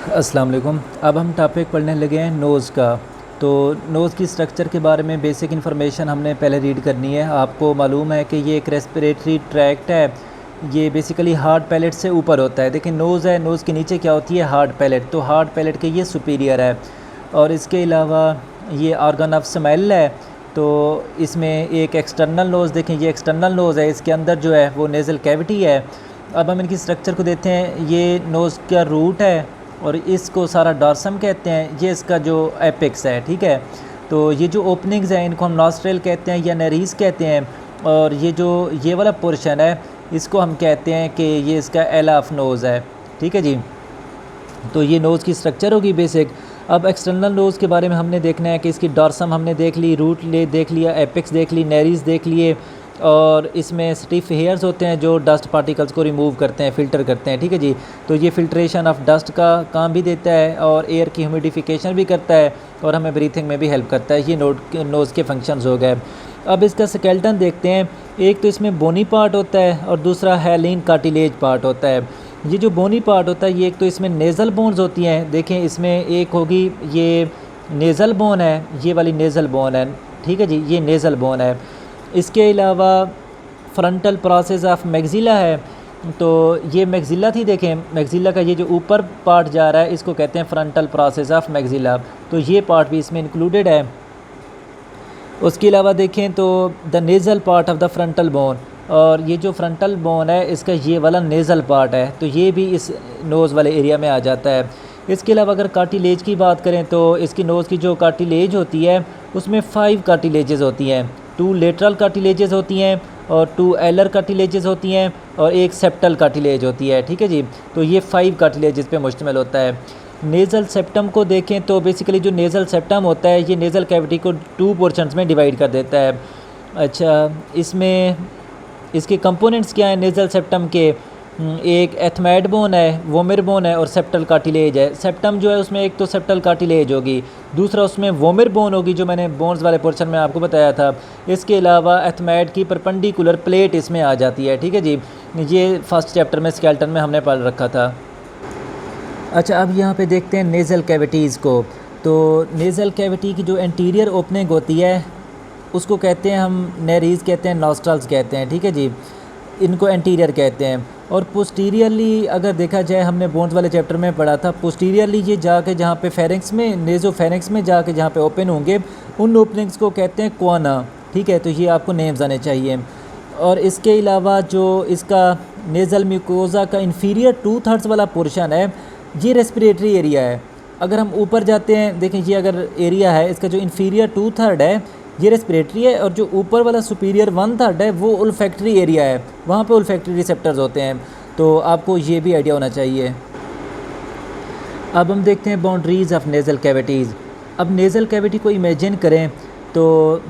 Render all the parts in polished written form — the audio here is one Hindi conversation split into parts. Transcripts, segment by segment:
अस्सलाम वालेकुम। अब हम टॉपिक पढ़ने लगे हैं नोज़ का। तो नोज़ की स्ट्रक्चर के बारे में बेसिक इन्फॉर्मेशन हमने पहले रीड करनी है। आपको मालूम है कि ये एक रेस्पिरेटरी ट्रैक्ट है, ये बेसिकली हार्ड पैलेट से ऊपर होता है। देखिए नोज़ है, नोज़ के नीचे क्या होती है, हार्ड पैलेट। तो हार्ड पैलेट के ये सुपीरियर है। और इसके अलावा ये ऑर्गन ऑफ स्मेल है। तो इसमें एक एक्सटर्नल नोज़, देखें ये एक्सटर्नल नोज़ है, इसके अंदर जो है वो नेज़ल कैविटी है। अब हम इनकी स्ट्रक्चर को देखते हैं। ये नोज़ का रूट है और इसको सारा डॉर्सम कहते हैं। ये इसका जो एपिक्स है, ठीक है। तो ये जो ओपनिंग्स हैं इनको हम नॉस्ट्रेल कहते हैं या नेरीज कहते हैं। और ये जो ये वाला पोर्शन है इसको हम कहते हैं कि ये इसका एला ऑफ नोज़ है, ठीक है जी। तो ये नोज़ की स्ट्रक्चर होगी बेसिक। अब एक्सटर्नल नोज़ के बारे में हमने देखना है कि इसकी डॉर्सम हमने देख ली, रूट ले देख लिया, एपिक्स देख ली, नेरीज देख लिए। और इसमें स्टिफ हेयर्स होते हैं जो डस्ट पार्टिकल्स को रिमूव करते हैं, फ़िल्टर करते हैं, ठीक है जी। तो ये फ़िल्ट्रेशन ऑफ डस्ट का काम भी देता है और एयर की ह्यूमिडिफिकेशन भी करता है और हमें ब्रीथिंग में भी हेल्प करता है। ये नोज़ के फंक्शंस हो गए। अब इसका स्केलेटन देखते हैं। एक तो इसमें बोनी पार्ट होता है और दूसरा हैलीन कार्टिलेज पार्ट होता है। ये जो बोनी पार्ट होता है ये एक तो इसमें नेज़ल बोन्स होती हैं। देखें इसमें एक होगी ये नेज़ल बोन है, ये वाली नेज़ल बोन है, ठीक है जी, ये नेज़ल बोन है। इसके अलावा फ्रंटल प्रोसेस ऑफ मैक्सिला है। तो ये मैक्सिला थी, देखें मैक्सिला का ये जो ऊपर पार्ट जा रहा है इसको कहते हैं फ्रंटल प्रोसेस ऑफ मैक्सिला। तो ये पार्ट भी इसमें इंक्लूडेड है। उसके अलावा देखें तो the nasal part of the frontal bone, और ये जो फ्रंटल बोन है इसका ये वाला नेज़ल पार्ट है, तो ये भी इस नोज़ वाले एरिया में आ जाता है। इसके अलावा अगर कार्टिलेज की बात करें तो इसकी नोज़ की जो कार्टिलेज होती है उसमें 5 कार्टिलेजेस होती हैं। 2 लेटरल कार्टिलेजेस होती हैं और 2 एलर कार्टिलेजेस होती हैं और एक सेप्टल कार्टिलेज होती है, ठीक है जी। तो ये 5 कार्टिलेजेस पे मुश्तमिल होता है। नेज़ल सेप्टम को देखें तो बेसिकली जो नेज़ल सेप्टम होता है ये नेज़ल कैविटी को 2 पोर्शंस में डिवाइड कर देता है। अच्छा, इसमें इसके कंपोनेंट्स क्या हैं नेज़ल सेप्टम के? एक एथमैड बोन है, वोमिर बोन है और सेप्टल कार्टिलेज है। सेप्टम जो है उसमें एक तो सेप्टल कार्टिलेज होगी, दूसरा उसमें वोमिर बोन होगी जो मैंने बोन्स वाले पोर्शन में आपको बताया था। इसके अलावा एथमैड की परपेंडिकुलर प्लेट इसमें आ जाती है, ठीक है जी। ये फर्स्ट चैप्टर में स्केलेटन में हमने पढ़ रखा था। अच्छा, अब यहाँ पे देखते हैं नेज़ल कैविटीज़ को। तो नेज़ल कैविटी की जो एंटीरियर ओपनिंग होती है उसको कहते हैं हम नेरीज कहते हैं, नॉस्ट्रल्स कहते हैं, ठीक है जी। इनको एंटीरियर कहते हैं। और पोस्टीरियरली अगर देखा जाए, हमने बोन्स वाले चैप्टर में पढ़ा था, पोस्टीरियरली ये जाके जहाँ पे फेरिंक्स में, नेज़ो फेरिंक्स में जाके जहाँ पे ओपन होंगे उन ओपनिंग्स को कहते हैं क्वाना, ठीक है। तो ये आपको नेम्स आने चाहिए। और इसके अलावा जो इसका नेज़ल म्यूकोज़ा का इन्फीरियर 2/3 वाला पोर्शन है ये रेस्पिरेटरी एरिया है। अगर हम ऊपर जाते हैं, देखें ये अगर एरिया है इसका जो इन्फीरियर 2/3 है ये रेस्पिरेटरी है और जो ऊपर वाला सुपीरियर 1/3 है वो ओल्फैक्टरी एरिया है, वहाँ पे ओल्फैक्टरी रिसेप्टर्स होते हैं। तो आपको ये भी आइडिया होना चाहिए। अब हम देखते हैं बाउंड्रीज़ ऑफ नेज़ल कैविटीज़। अब नेज़ल कैविटी को इमेजिन करें तो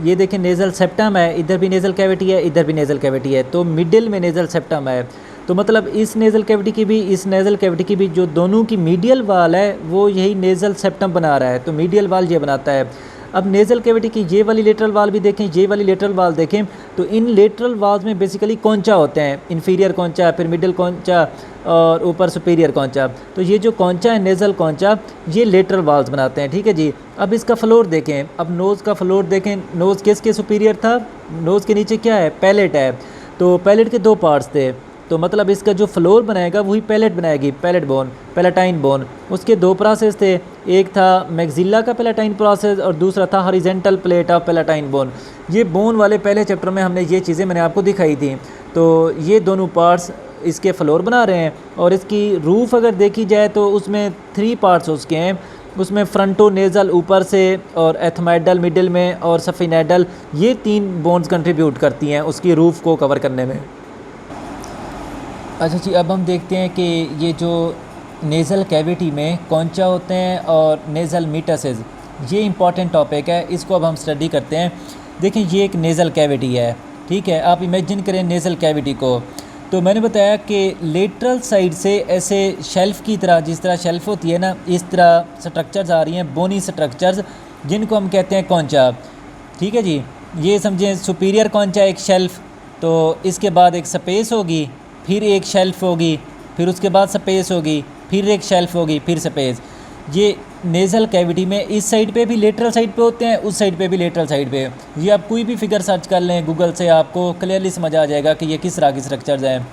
ये देखें नेज़ल सेप्टम है, इधर भी नेज़ल कैविटी है, इधर भी नेज़ल कैविटी है, तो मिडिल में नेज़ल सेप्टम है। तो मतलब इस नेज़ल कैविटी की भी, इस नेज़ल कैविटी की भी जो दोनों की मीडियल वाल है वो यही नेज़ल सेप्टम बना रहा है, तो मीडियल वाल ये बनाता है। अब नेज़ल कैविटी की ये वाली लेटरल वाल भी देखें, ये वाली लेटरल वाल देखें, तो इन लेटरल वाल्स में बेसिकली कौंचा होते हैं, इन्फीरियर कौंचा, फिर मिडिल कौंचा और ऊपर सुपीरियर कौंचा। तो ये जो कौंचा है नेज़ल कौंचा ये लेटरल वाल्स बनाते हैं, ठीक है जी। अब इसका फ्लोर देखें, अब नोज़ का फ्लोर देखें, नोज़ किसके सुपीरियर था, नोज़ के नीचे क्या है, पैलेट है। तो पैलेट के 2 पार्ट्स थे, तो मतलब इसका जो फ्लोर बनाएगा वही पैलेट बनाएगी, पैलेट बोन, पैलेटाइन बोन। उसके 2 प्रोसेस थे, एक था मैक्सिला का पैलेटाइन प्रोसेस और दूसरा था horizontal plate of palatine bone. ये बोन वाले पहले चैप्टर में हमने ये चीज़ें मैंने आपको दिखाई थी। तो ये दोनों पार्ट्स इसके फ्लोर बना रहे हैं। और इसकी रूफ़ अगर देखी जाए तो उसमें 3 पार्ट्स उसके हैं। उसमें फ्रंटो नेज़ल ऊपर से और एथमाइडल मिडिल में और सफिनेडल, ये 3 बोन्स कंट्रीब्यूट करती हैं उसकी रूफ़ को कवर करने में। अच्छा जी, अब हम देखते हैं कि ये जो नेज़ल कैविटी में कौंचा होते हैं और नेज़ल मीटसेस, ये इंपॉर्टेंट टॉपिक है, इसको अब हम स्टडी करते हैं। देखें ये एक नेज़ल कैविटी है, ठीक है। आप इमेजिन करें नेज़ल कैविटी को। तो मैंने बताया कि लेटरल साइड से ऐसे शेल्फ़ की तरह, जिस तरह शेल्फ़ होती है ना, इस तरह स्ट्रक्चर्स आ रही हैं, बोनी स्ट्रक्चर्स, जिनको हम कहते हैं कौंचा, ठीक है जी। ये समझें सुपीरियर कौंचा एक शेल्फ़, तो इसके बाद एक स्पेस होगी, फिर एक शेल्फ़ होगी, फिर उसके बाद स्पेस होगी, फिर एक शेल्फ होगी, फिर स्पेस। ये नेज़ल कैविटी में इस साइड पे भी लेटरल साइड पे होते हैं, उस साइड पे भी लेटरल साइड पे। ये आप कोई भी फिगर सर्च कर लें गूगल से, आपको क्लियरली समझ आ जाएगा कि ये किस तरह की स्ट्रक्चर्स हैं।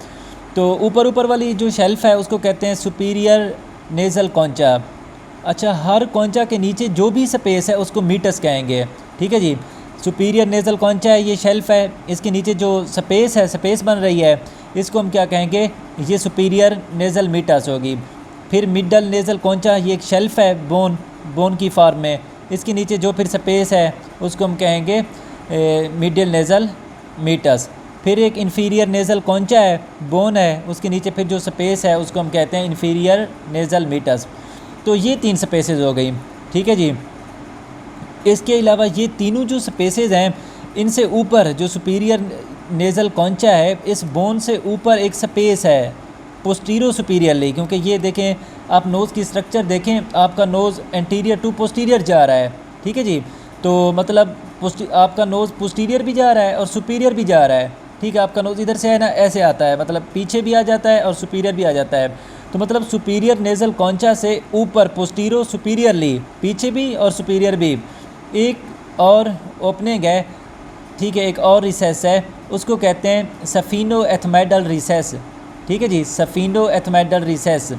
तो ऊपर वाली जो शेल्फ है उसको कहते हैं सुपीरियर नेज़ल कॉन्चा। अच्छा, हर कॉन्चा के नीचे जो भी स्पेस है उसको मीटस कहेंगे, ठीक है जी। सुपीरियर नेज़ल कॉन्चा है, ये शेल्फ है, इसके नीचे जो स्पेस है, स्पेस बन रही है, इसको हम क्या कहेंगे, ये सुपीरियर नेज़ल मीटस होगी। फिर मिडल नेज़ल कॉन्चा, ये एक शेल्फ है बोन की फॉर्म में, इसके नीचे जो फिर स्पेस है उसको हम कहेंगे मिडल नेज़ल मीटस। फिर एक इन्फीरियर नेज़ल कॉन्चा है, बोन है, उसके नीचे फिर जो स्पेस है उसको हम कहते हैं इन्फीरियर नेज़ल मीटस। तो ये 3 स्पेसेस हो गई, ठीक है जी। इसके अलावा ये तीनों जो स्पेसेस हैं, इनसे ऊपर जो सुपीरियर नेज़ल कॉन्चा है, इस बोन से ऊपर एक स्पेस है पोस्टीरो सुपीरियरली, क्योंकि ये देखें आप नोज़ की स्ट्रक्चर देखें, आपका नोज़ एंटीरियर टू पोस्टीरियर जा रहा है, ठीक है जी। तो मतलब आपका नोज़ पोस्टीरियर भी जा रहा है और सुपीरियर भी जा रहा है, ठीक है। आपका नोज़ इधर से है ना, ऐसे आता है, मतलब पीछे भी आ जाता है और सुपीरियर भी आ जाता है। तो मतलब सुपीरियर नेज़ल कॉन्चा से ऊपर पोस्टीरो सुपीरियरली, पीछे भी और सुपीरियर भी एक और ओपनिंग है, ठीक है, एक और रिसेस है, उसको कहते हैं सफिनो एथमेडल रिसेस, ठीक है जी, सफिनो एथमेडल रिसेस।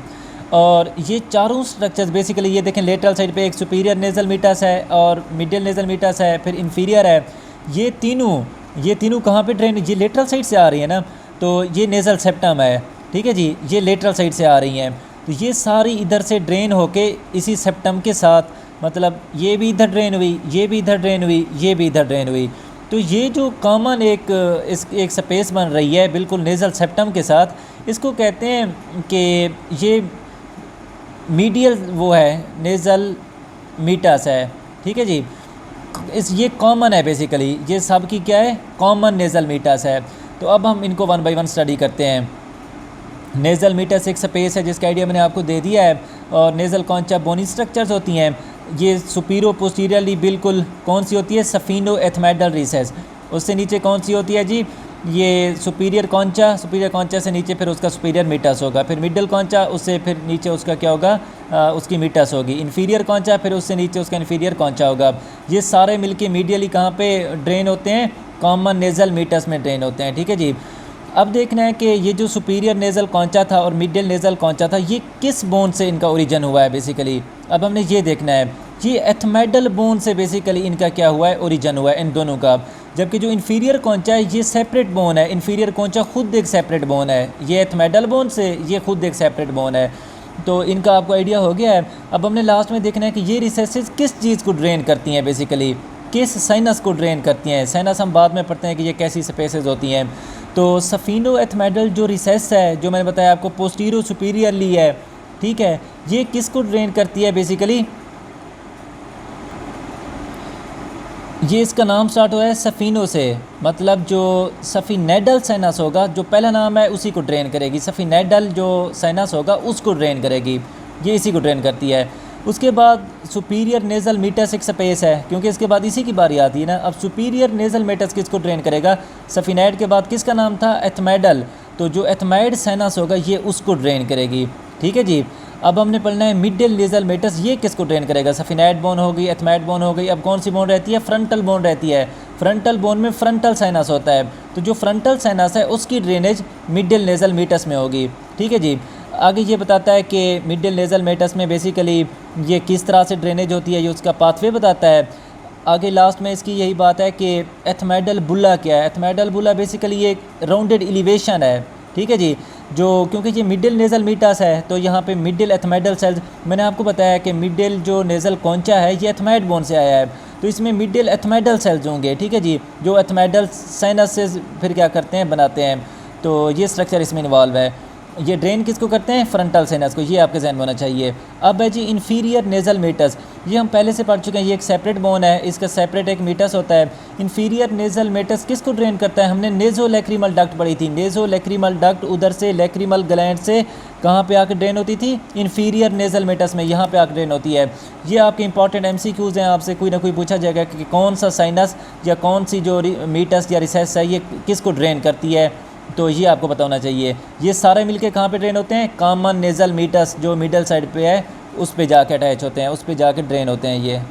और ये चारों स्ट्रक्चर्स बेसिकली ये देखें, लेटरल साइड पे एक सुपीरियर नेज़ल मीटस है और मिडिल नेज़ल मीटस है, फिर इन्फीरियर है। ये तीनों कहाँ पे ड्रेन, ये लेटरल साइड से आ रही है ना, तो ये नेज़ल सेप्टम है, ठीक है जी, ये लेटरल साइड से आ रही हैं। तो ये सारी इधर से ड्रेन होके इसी सेप्टम के साथ, मतलब ये भी इधर ड्रेन हुई, ये भी इधर ड्रेन हुई, ये भी इधर ड्रेन हुई। तो ये जो कॉमन एक स्पेस बन रही है बिल्कुल नेज़ल सेप्टम के साथ, इसको कहते हैं कि ये मीडियल वो है नेज़ल मीटस है, ठीक है जी। ये कॉमन है बेसिकली, ये सब की क्या है, कॉमन नेज़ल मीटस है। तो अब हम इनको 1 बाय 1 स्टडी करते हैं। नेज़ल मीटस एक स्पेस है जिसका आइडिया मैंने आपको दे दिया है, और नेज़ल कॉन्चा बोनी स्ट्रक्चर्स होती हैं। ये सुपीरो पोस्टीरियरली बिल्कुल कौन सी होती है, सफिनो एथमेडल रिसेस। उससे नीचे कौन सी होती है जी, ये सुपीरियर कॉन्चा से नीचे फिर उसका सुपीरियर मीटस होगा, फिर मिडल कॉन्चा, उससे फिर नीचे उसका क्या होगा, उसकी मीटस होगी। इन्फीरियर कॉन्चा, फिर उससे नीचे उसका इन्फीरियर कॉन्चा होगा। ये सारे मिलके मीडियली कहाँ पे ड्रेन होते हैं, कॉमन नेज़ल मीटस में ड्रेन होते हैं, ठीक है जी। अब देखना है कि ये जो सुपीरियर नेज़ल कॉन्चा था और मिडिल नेज़ल कॉन्चा था, ये किस बोन से इनका ओरिजिन हुआ है बेसिकली। अब हमने ये देखना है, ये एथमेडल बोन से बेसिकली इनका क्या हुआ है, ओरिजिन हुआ है इन दोनों का। जबकि जो इन्फीरियर कॉन्चा है ये सेपरेट बोन है, इन्फीरियर कॉन्चा खुद एक सेपरेट बोन है, ये एथमेडल बोन से ये खुद एक सेपरेट बोन है। तो इनका आपको आइडिया हो गया है। अब हमने लास्ट में देखना है कि ये रिसेसेस किस चीज़ को ड्रेन करती हैं बेसिकली, किस साइनस को ड्रेन करती हैं। साइनस हम बाद में पढ़ते हैं कि ये कैसी स्पेसेस होती हैं। तो सफिनो एथमेडल जो रिसेस है, जो मैंने बताया आपको पोस्टीरो सुपीरियरली है, ठीक है, ये किसको ड्रेन करती है बेसिकली, ये इसका नाम स्टार्ट हुआ है सफिनो से, मतलब जो सफिनेडल साइनस होगा, जो पहला नाम है उसी को ड्रेन करेगी। सफिनेडल जो साइनस होगा उसको ड्रेन करेगी, ये इसी को ड्रेन करती है। उसके बाद सुपीरियर नेज़ल मीटस एक स्पेस है, क्योंकि इसके बाद इसी की बारी आती है ना। अब सुपीरियर नेज़ल मीटस किसको ड्रेन करेगा, सफिनेड के बाद किसका नाम था, एथमेडल, तो जो एथमाइड साइनस होगा ये उसको ड्रेन करेगी, ठीक है जी। अब हमने पढ़ना है मिडिल नेज़ल मीटस, ये किसको ड्रेन करेगा, सफिनेड बोन हो गई, एथमाइड बोन हो गई। अब कौन सी बोन रहती है, फ्रंटल बोन रहती है। फ्रंटल बोन में फ्रंटल साइनस होता है, तो जो फ्रंटल साइनस है उसकी ड्रेनेज मिडिल नेज़ल मीटस में होगी, ठीक है जी। आगे ये बताता है कि मिडिल नेज़ल मीटस में बेसिकली ये किस तरह से ड्रेनेज होती है, ये उसका पाथवे बताता है। आगे लास्ट में इसकी यही बात है कि एथमेडल बुला क्या है। एथमेडल बुला बेसिकली ये राउंडेड एलिवेशन है, ठीक है जी। जो क्योंकि ये मिडिल नेज़ल मीटस है तो यहाँ पे मिडिल एथमेडल सेल्स, मैंने आपको बताया कि मिडिल जो नेज़ल कॉन्चा है ये एथमाइड बोन से आया है, तो इसमें मिडिल एथमेडल सेल्स होंगे, ठीक है जी, जो एथमेडल साइनस से फिर क्या करते हैं, बनाते हैं। तो ये स्ट्रक्चर इसमें इन्वॉल्व है। ये ड्रेन किसको करते हैं, फ्रंटल साइनस को, ये आपके जहन में होना चाहिए। अब है जी इन्फीरियर नेज़ल मीटस, ये हम पहले से पढ़ चुके हैं, ये एक सेपरेट बोन है, इसका सेपरेट एक मीटस होता है। इन्फीरियर नेज़ल मीटस किसको ड्रेन करता है, हमने नेज़ो लैक्रिमल डक्ट पढ़ी थी। नेज़ो लैक्रिमल डक्ट उधर से लैक्रिमल ग्लैंड से कहाँ पे आकर ड्रेन होती थी, इन्फीरियर नेज़ल मीटस में, यहाँ पे आकर ड्रेन होती है। ये आपके इंपॉर्टेंट MCQs हैं, आपसे कोई ना कोई पूछा जाएगा कि कौन सा साइनस या कौन सी जो मीटस या रिसेस है ये किसको ड्रेन करती है। तो ये आपको पता होना चाहिए। ये सारे मिलके कहाँ पे ड्रेन होते हैं, कॉमन नेज़ल मीटस जो मिडल साइड पे है उस पे जाके अटैच होते हैं, उस पे जाके ड्रेन होते हैं ये।